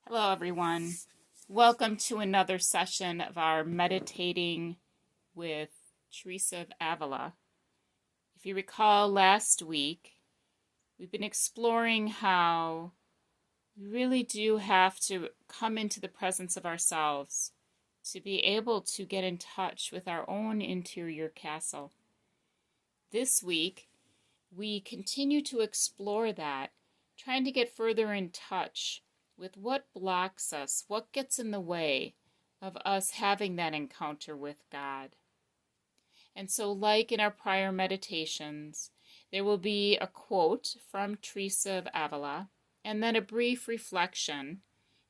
Hello, everyone. Welcome to another session of our Meditating with Teresa of Avila. If you recall last week, we've been exploring how we really do have to come into the presence of ourselves to be able to get in touch with our own interior castle. This week, we continue to explore that, trying to get further in touch with what blocks us, what gets in the way of us having that encounter with God. And so, like in our prior meditations, there will be a quote from Teresa of Avila, and then a brief reflection,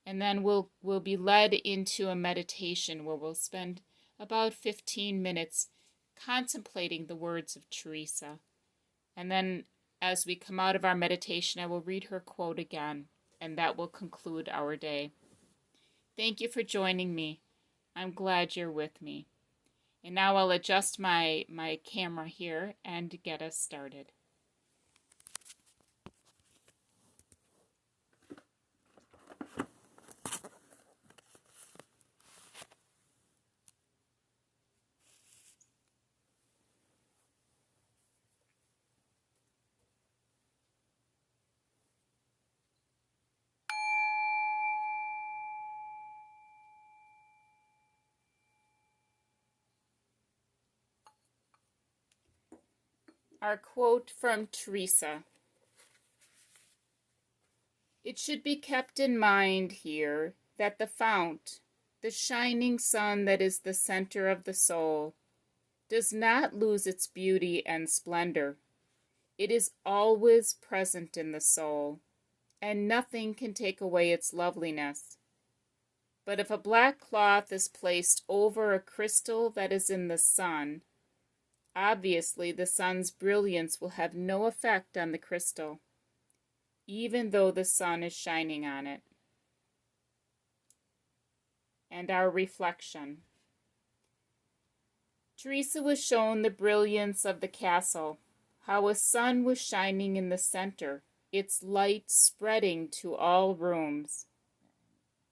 and then we'll be led into a meditation where we'll spend about 15 minutes contemplating the words of Teresa. And then as we come out of our meditation, I will read her quote again, and that will conclude our day. Thank you for joining me. I'm glad you're with me. And now I'll adjust my camera here and get us started. Our quote from Teresa. It should be kept in mind here that the fount, the shining sun that is the center of the soul, does not lose its beauty and splendor. It is always present in the soul, and nothing can take away its loveliness. But if a black cloth is placed over a crystal that is in the sun, obviously the sun's brilliance will have no effect on the crystal, even though the sun is shining on it. And our reflection. Teresa was shown the brilliance of the castle, how a sun was shining in the center, its light spreading to all rooms.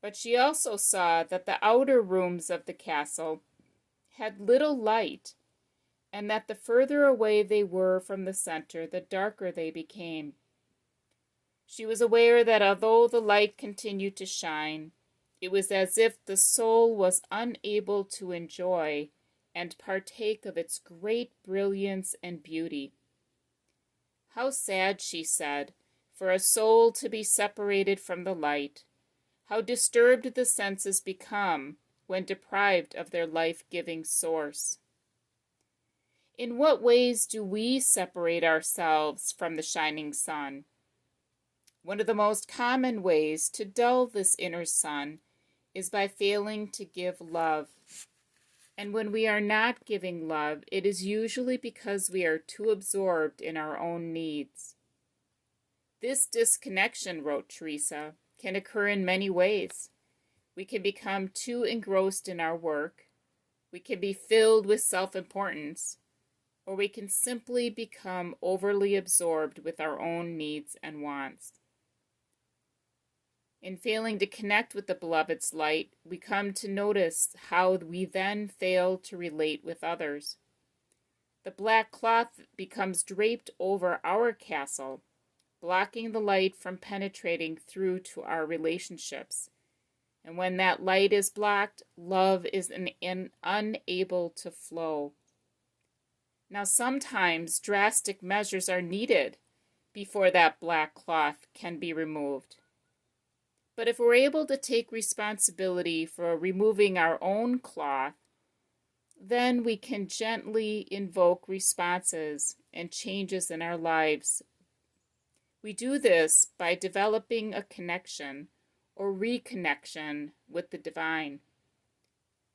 But she also saw that the outer rooms of the castle had little light, and that the further away they were from the center, the darker they became. She was aware that although the light continued to shine, it was as if the soul was unable to enjoy and partake of its great brilliance and beauty. How sad, she said, for a soul to be separated from the light. How disturbed the senses become when deprived of their life-giving source. In what ways do we separate ourselves from the shining sun? One of the most common ways to dull this inner sun is by failing to give love. And when we are not giving love, it is usually because we are too absorbed in our own needs. This disconnection, wrote Teresa, can occur in many ways. We can become too engrossed in our work. We can be filled with self-importance. Or we can simply become overly absorbed with our own needs and wants. In failing to connect with the beloved's light, we come to notice how we then fail to relate with others. The black cloth becomes draped over our castle, blocking the light from penetrating through to our relationships. And when that light is blocked, love is unable to flow. Now, sometimes drastic measures are needed before that black cloth can be removed. But if we're able to take responsibility for removing our own cloth, then we can gently invoke responses and changes in our lives. We do this by developing a connection or reconnection with the divine.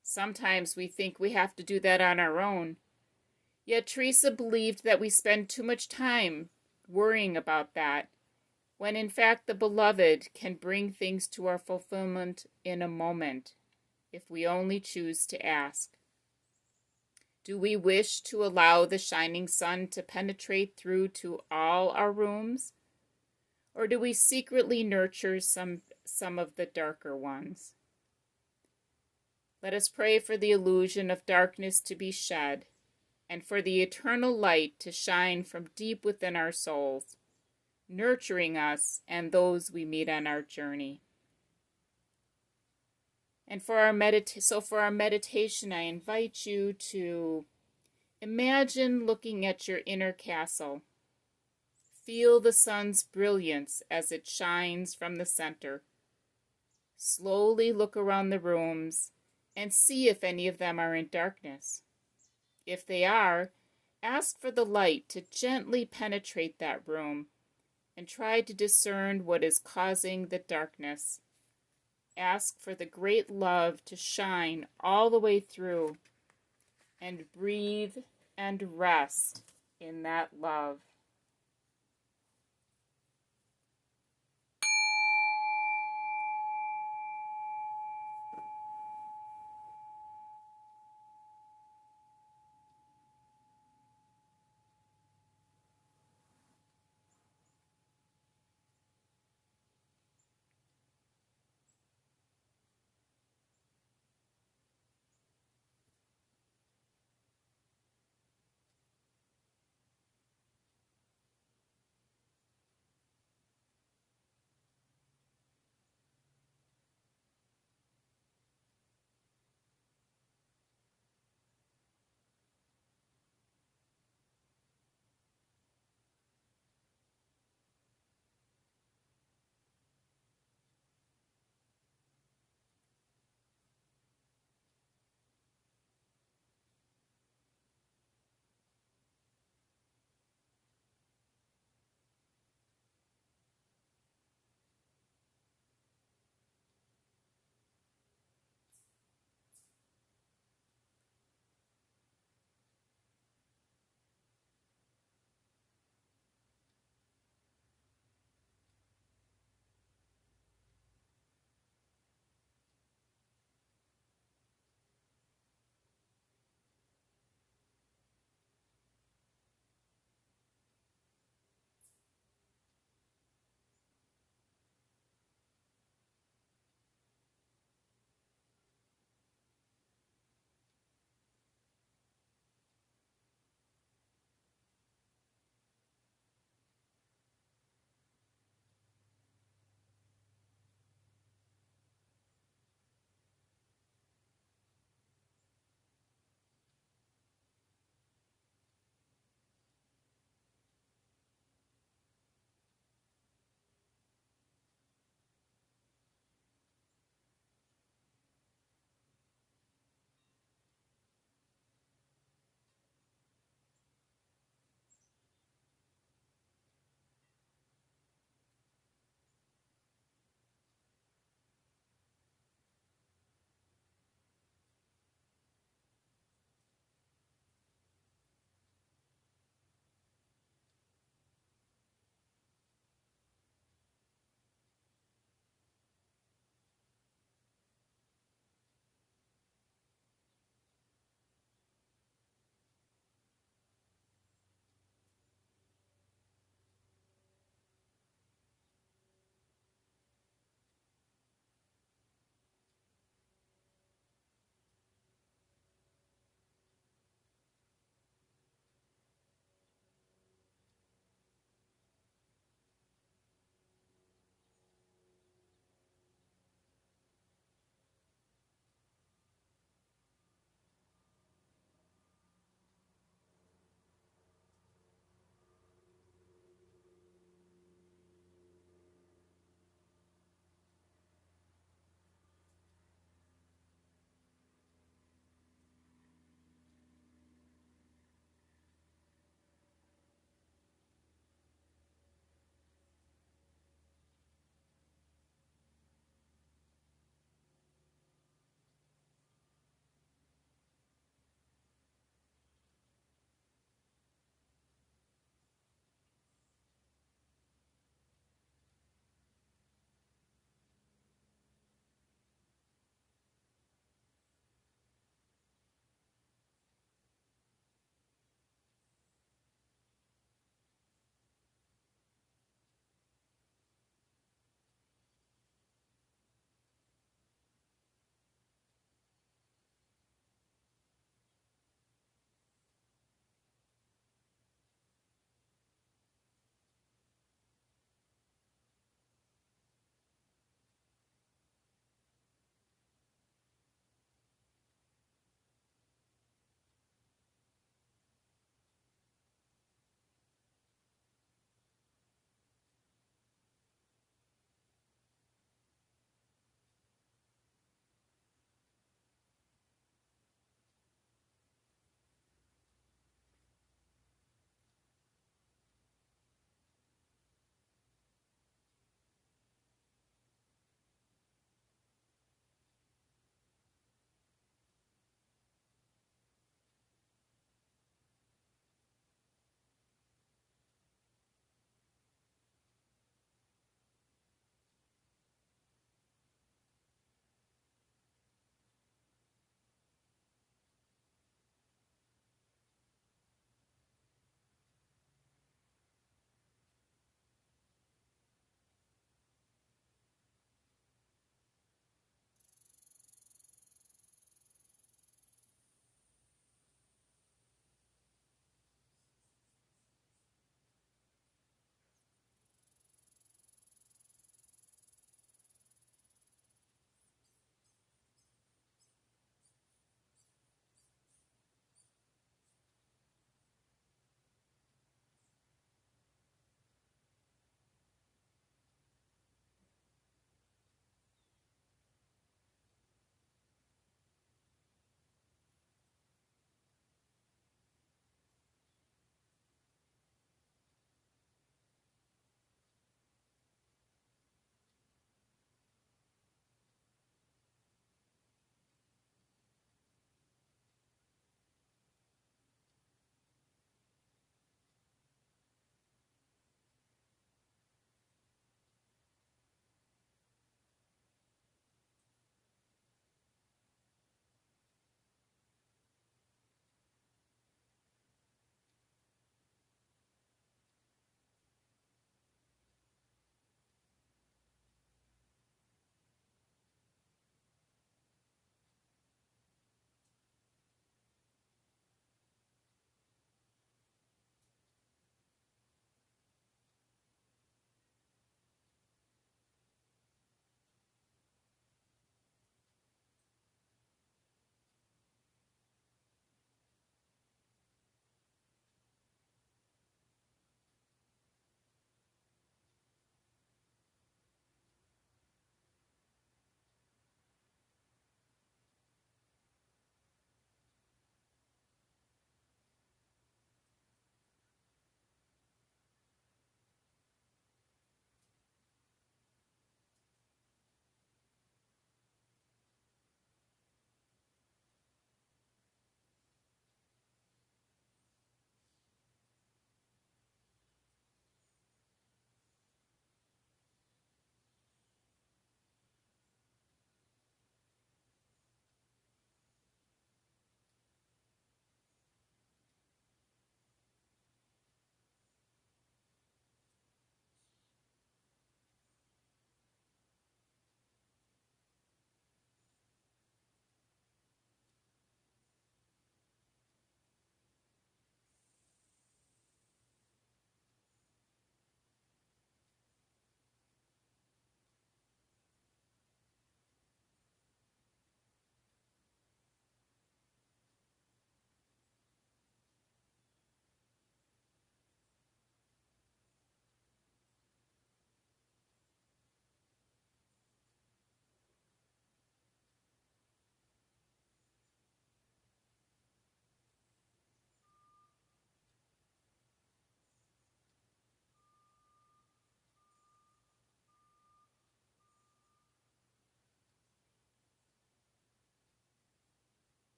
Sometimes we think we have to do that on our own. Yet Teresa believed that we spend too much time worrying about that, when in fact the beloved can bring things to our fulfillment in a moment, if we only choose to ask. Do we wish to allow the shining sun to penetrate through to all our rooms? Or do we secretly nurture some of the darker ones? Let us pray for the illusion of darkness to be shed, and for the eternal light to shine from deep within our souls, nurturing us and those we meet on our journey. And for our meditation, I invite you to imagine looking at your inner castle. Feel the sun's brilliance as it shines from the center. Slowly look around the rooms and see if any of them are in darkness. If they are, ask for the light to gently penetrate that room and try to discern what is causing the darkness. Ask for the great love to shine all the way through, and breathe and rest in that love.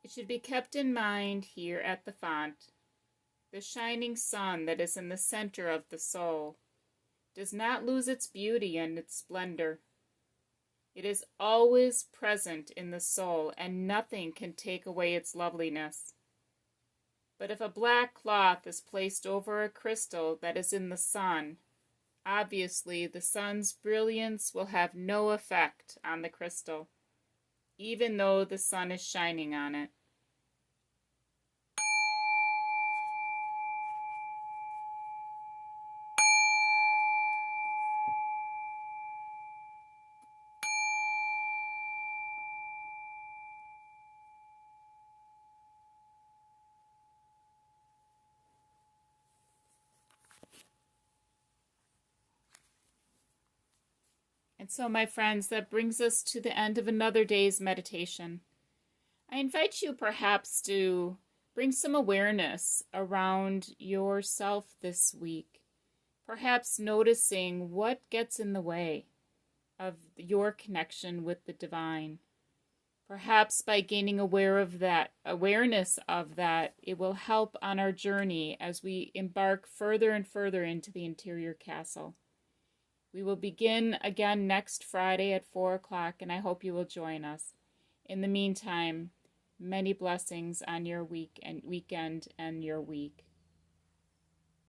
It should be kept in mind here at the font. The shining sun that is in the center of the soul does not lose its beauty and its splendor. It is always present in the soul, and nothing can take away its loveliness. But if a black cloth is placed over a crystal that is in the sun, obviously the sun's brilliance will have no effect on the crystal, even though the sun is shining on it. And so, my friends, that brings us to the end of another day's meditation. I invite you perhaps to bring some awareness around yourself this week, perhaps noticing what gets in the way of your connection with the divine. Perhaps by gaining awareness of that, it will help on our journey as we embark further and further into the interior castle. We will begin again next Friday at 4 o'clock, and I hope you will join us. In the meantime, many blessings on your week and weekend and your week.